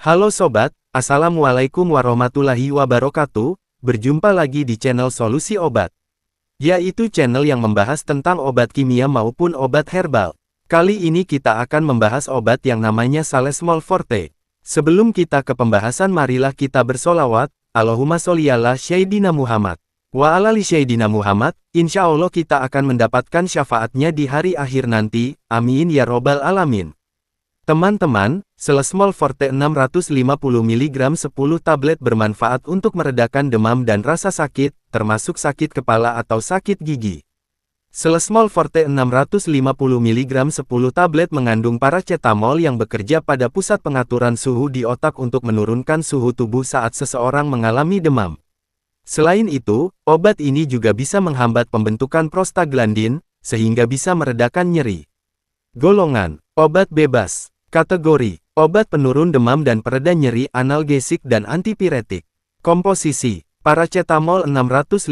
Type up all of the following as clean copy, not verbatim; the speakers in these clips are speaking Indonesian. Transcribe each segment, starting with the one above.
Halo sobat, Assalamualaikum warahmatullahi wabarakatuh. Berjumpa lagi di channel Solusi Obat, yaitu channel yang membahas tentang obat kimia maupun obat herbal. Kali ini kita akan membahas obat yang namanya Salesmol Forte. Sebelum kita ke pembahasan, marilah kita bersolawat, Allahumma sholli ala Sayyidina Muhammad wa ala li Sayyidina Muhammad. Insya Allah kita akan mendapatkan syafaatnya di hari akhir nanti, amin ya robbal alamin. Teman-teman, Salesmol Forte 650 mg 10 tablet bermanfaat untuk meredakan demam dan rasa sakit, termasuk sakit kepala atau sakit gigi. Salesmol Forte 650 mg 10 tablet mengandung paracetamol yang bekerja pada pusat pengaturan suhu di otak untuk menurunkan suhu tubuh saat seseorang mengalami demam. Selain itu, obat ini juga bisa menghambat pembentukan prostaglandin, sehingga bisa meredakan nyeri. Golongan, obat bebas. Kategori, obat penurun demam dan pereda nyeri, analgesik dan antipiretik. Komposisi, paracetamol 650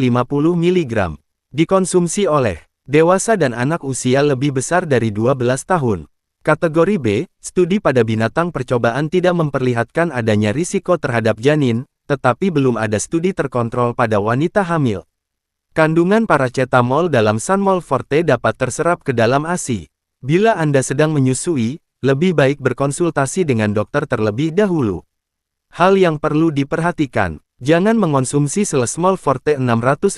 mg. Dikonsumsi oleh dewasa dan anak usia lebih besar dari 12 tahun. Kategori B, studi pada binatang percobaan tidak memperlihatkan adanya risiko terhadap janin, tetapi belum ada studi terkontrol pada wanita hamil. Kandungan paracetamol dalam Salesmol Forte dapat terserap ke dalam ASI. Bila Anda sedang menyusui, lebih baik berkonsultasi dengan dokter terlebih dahulu. Hal yang perlu diperhatikan, jangan mengonsumsi Salesmol Forte 650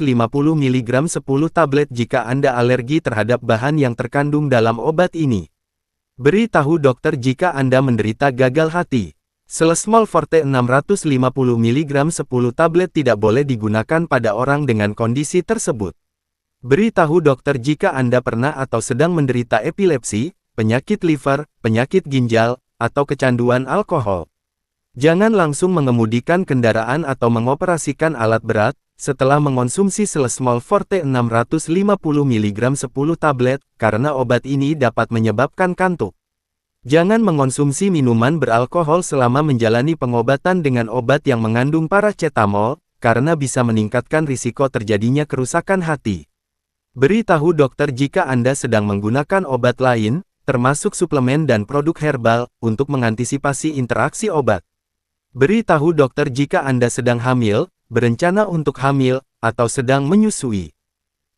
mg 10 tablet jika Anda alergi terhadap bahan yang terkandung dalam obat ini. Beritahu dokter jika Anda menderita gagal hati. Salesmol Forte 650 mg 10 tablet tidak boleh digunakan pada orang dengan kondisi tersebut. Beritahu dokter jika Anda pernah atau sedang menderita epilepsi, penyakit liver, penyakit ginjal, atau kecanduan alkohol. Jangan langsung mengemudikan kendaraan atau mengoperasikan alat berat, setelah mengonsumsi Salesmol Forte 650 mg 10 tablet, karena obat ini dapat menyebabkan kantuk. Jangan mengonsumsi minuman beralkohol selama menjalani pengobatan dengan obat yang mengandung paracetamol, karena bisa meningkatkan risiko terjadinya kerusakan hati. Beritahu dokter jika Anda sedang menggunakan obat lain, termasuk suplemen dan produk herbal, untuk mengantisipasi interaksi obat. Beritahu dokter jika Anda sedang hamil, berencana untuk hamil, atau sedang menyusui.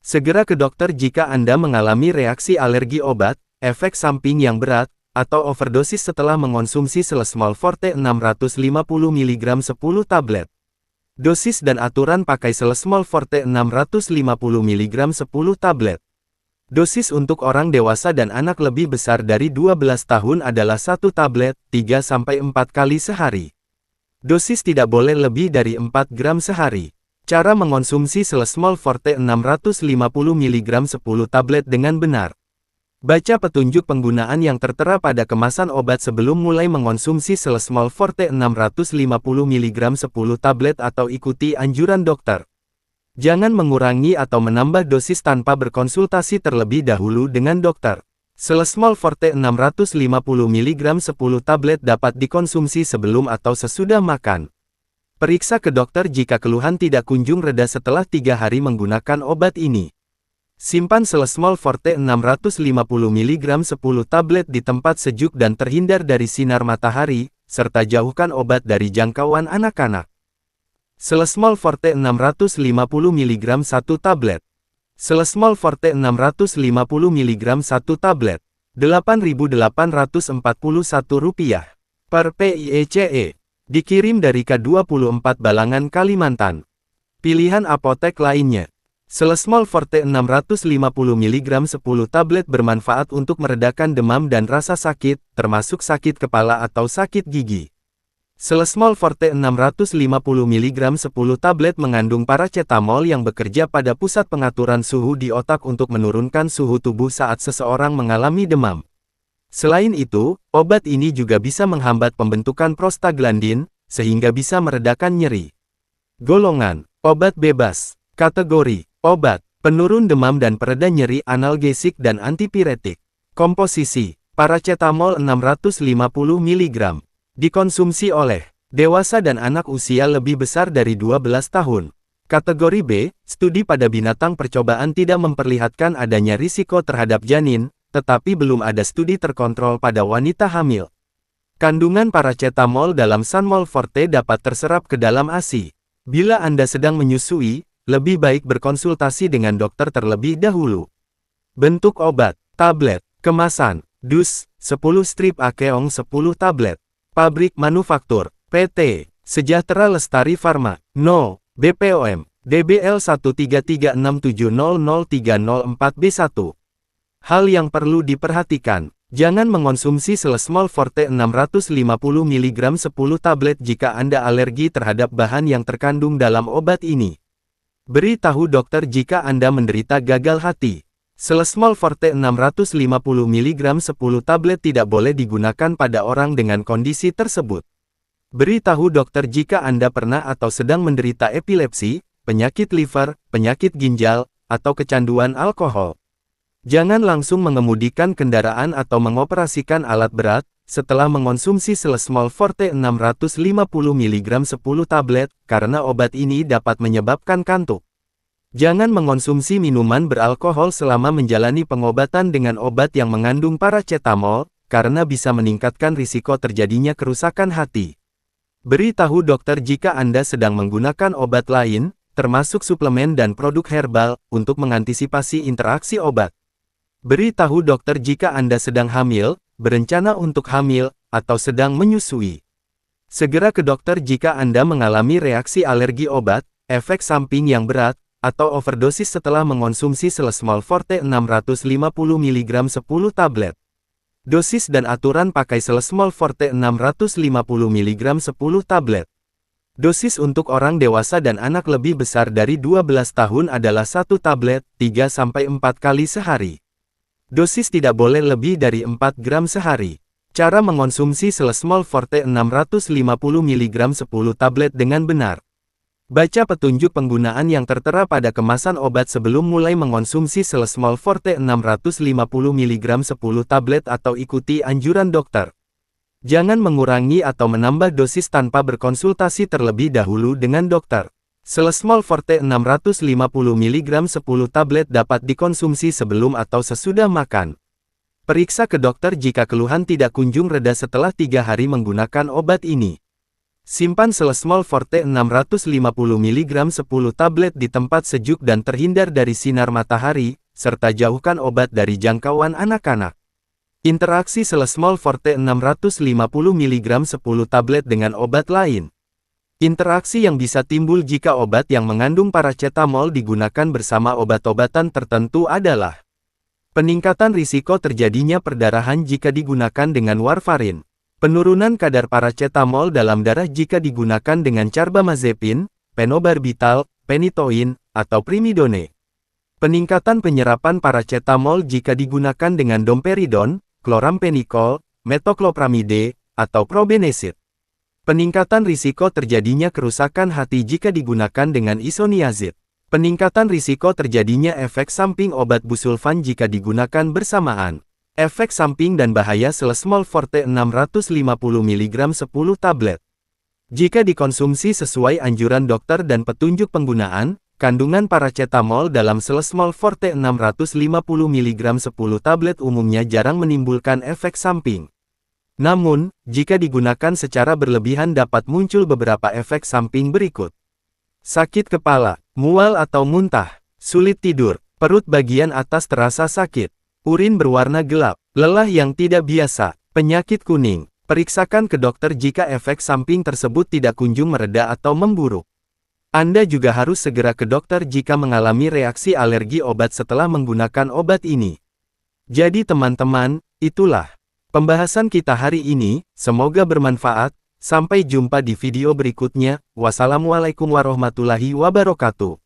Segera ke dokter jika Anda mengalami reaksi alergi obat, efek samping yang berat, atau overdosis setelah mengonsumsi Salesmol Forte 650 mg 10 tablet. Dosis dan aturan pakai Salesmol Forte 650 mg 10 tablet. Dosis untuk orang dewasa dan anak lebih besar dari 12 tahun adalah 1 tablet, 3-4 kali sehari. Dosis tidak boleh lebih dari 4 gram sehari. Cara mengonsumsi Salesmol Forte 650 mg 10 tablet dengan benar. Baca petunjuk penggunaan yang tertera pada kemasan obat sebelum mulai mengonsumsi Salesmol Forte 650 mg 10 tablet atau ikuti anjuran dokter. Jangan mengurangi atau menambah dosis tanpa berkonsultasi terlebih dahulu dengan dokter. Salesmol Forte 650 mg 10 tablet dapat dikonsumsi sebelum atau sesudah makan. Periksa ke dokter jika keluhan tidak kunjung reda setelah 3 hari menggunakan obat ini. Simpan Salesmol Forte 650 mg 10 tablet di tempat sejuk dan terhindar dari sinar matahari, serta jauhkan obat dari jangkauan anak-anak. Salesmol Forte 650 mg 1 tablet. Salesmol Forte 650 mg 1 tablet. Rp8.841 per PIECE. Dikirim dari K24 Balangan, Kalimantan. Pilihan apotek lainnya. Salesmol Forte 650 mg 10 tablet bermanfaat untuk meredakan demam dan rasa sakit, termasuk sakit kepala atau sakit gigi. Salesmol Forte 650 mg 10 tablet mengandung paracetamol yang bekerja pada pusat pengaturan suhu di otak untuk menurunkan suhu tubuh saat seseorang mengalami demam. Selain itu, obat ini juga bisa menghambat pembentukan prostaglandin, sehingga bisa meredakan nyeri. Golongan, obat bebas. Kategori, obat penurun demam dan pereda nyeri, analgesik dan antipiretik. Komposisi, paracetamol 650 mg. Dikonsumsi oleh dewasa dan anak usia lebih besar dari 12 tahun. Kategori B, studi pada binatang percobaan tidak memperlihatkan adanya risiko terhadap janin, tetapi belum ada studi terkontrol pada wanita hamil. Kandungan paracetamol dalam Sunmol Forte dapat terserap ke dalam ASI. Bila Anda sedang menyusui, lebih baik berkonsultasi dengan dokter terlebih dahulu. Bentuk obat, tablet, kemasan, dus, 10 strip Akeong 10 tablet. Pabrik manufaktur, PT, Sejahtera Lestari Farma, No, BPOM, DBL 13367003004B1. Hal yang perlu diperhatikan. Jangan mengonsumsi Selesmol Forte 650 mg 10 tablet jika Anda alergi terhadap bahan yang terkandung dalam obat ini. Beritahu dokter jika Anda menderita gagal hati. Selesmol Forte 650 mg 10 tablet tidak boleh digunakan pada orang dengan kondisi tersebut. Beritahu dokter jika Anda pernah atau sedang menderita epilepsi, penyakit liver, penyakit ginjal, atau kecanduan alkohol. Jangan langsung mengemudikan kendaraan atau mengoperasikan alat berat, setelah mengonsumsi Selesmol Forte 650 mg 10 tablet, karena obat ini dapat menyebabkan kantuk. Jangan mengonsumsi minuman beralkohol selama menjalani pengobatan dengan obat yang mengandung paracetamol, karena bisa meningkatkan risiko terjadinya kerusakan hati. Beritahu dokter jika Anda sedang menggunakan obat lain, termasuk suplemen dan produk herbal, untuk mengantisipasi interaksi obat. Beritahu dokter jika Anda sedang hamil, berencana untuk hamil, atau sedang menyusui. Segera ke dokter jika Anda mengalami reaksi alergi obat, efek samping yang berat, atau overdosis setelah mengonsumsi Selesmol Forte 650 mg 10 tablet. Dosis dan aturan pakai Selesmol Forte 650 mg 10 tablet. Dosis untuk orang dewasa dan anak lebih besar dari 12 tahun adalah 1 tablet, 3-4 kali sehari. Dosis tidak boleh lebih dari 4 gram sehari. Cara mengonsumsi Selesmol Forte 650 mg 10 tablet dengan benar. Baca petunjuk penggunaan yang tertera pada kemasan obat sebelum mulai mengonsumsi Selesmol Forte 650 mg 10 tablet atau ikuti anjuran dokter. Jangan mengurangi atau menambah dosis tanpa berkonsultasi terlebih dahulu dengan dokter. Selesmol Forte 650 mg 10 tablet dapat dikonsumsi sebelum atau sesudah makan. Periksa ke dokter jika keluhan tidak kunjung reda setelah 3 hari menggunakan obat ini. Simpan Selesmol Forte 650 mg 10 tablet di tempat sejuk dan terhindar dari sinar matahari, serta jauhkan obat dari jangkauan anak-anak. Interaksi Selesmol Forte 650 mg 10 tablet dengan obat lain. Interaksi yang bisa timbul jika obat yang mengandung paracetamol digunakan bersama obat-obatan tertentu adalah peningkatan risiko terjadinya perdarahan jika digunakan dengan warfarin, penurunan kadar paracetamol dalam darah jika digunakan dengan carbamazepin, penobarbital, penitoin, atau primidone, peningkatan penyerapan paracetamol jika digunakan dengan domperidon, klorampenikol, metoclopramide, atau probenecid. Peningkatan risiko terjadinya kerusakan hati jika digunakan dengan isoniazid. Peningkatan risiko terjadinya efek samping obat busulfan jika digunakan bersamaan. Efek samping dan bahaya Selesmol Forte 650 mg 10 tablet. Jika dikonsumsi sesuai anjuran dokter dan petunjuk penggunaan, kandungan paracetamol dalam Selesmol Forte 650 mg 10 tablet umumnya jarang menimbulkan efek samping. Namun, jika digunakan secara berlebihan dapat muncul beberapa efek samping berikut. Sakit kepala, mual atau muntah, sulit tidur, perut bagian atas terasa sakit, urin berwarna gelap, lelah yang tidak biasa, penyakit kuning. Periksakan ke dokter jika efek samping tersebut tidak kunjung mereda atau memburuk. Anda juga harus segera ke dokter jika mengalami reaksi alergi obat setelah menggunakan obat ini. Jadi teman-teman, itulah pembahasan kita hari ini, semoga bermanfaat. Sampai jumpa di video berikutnya. Wassalamualaikum warahmatullahi wabarakatuh.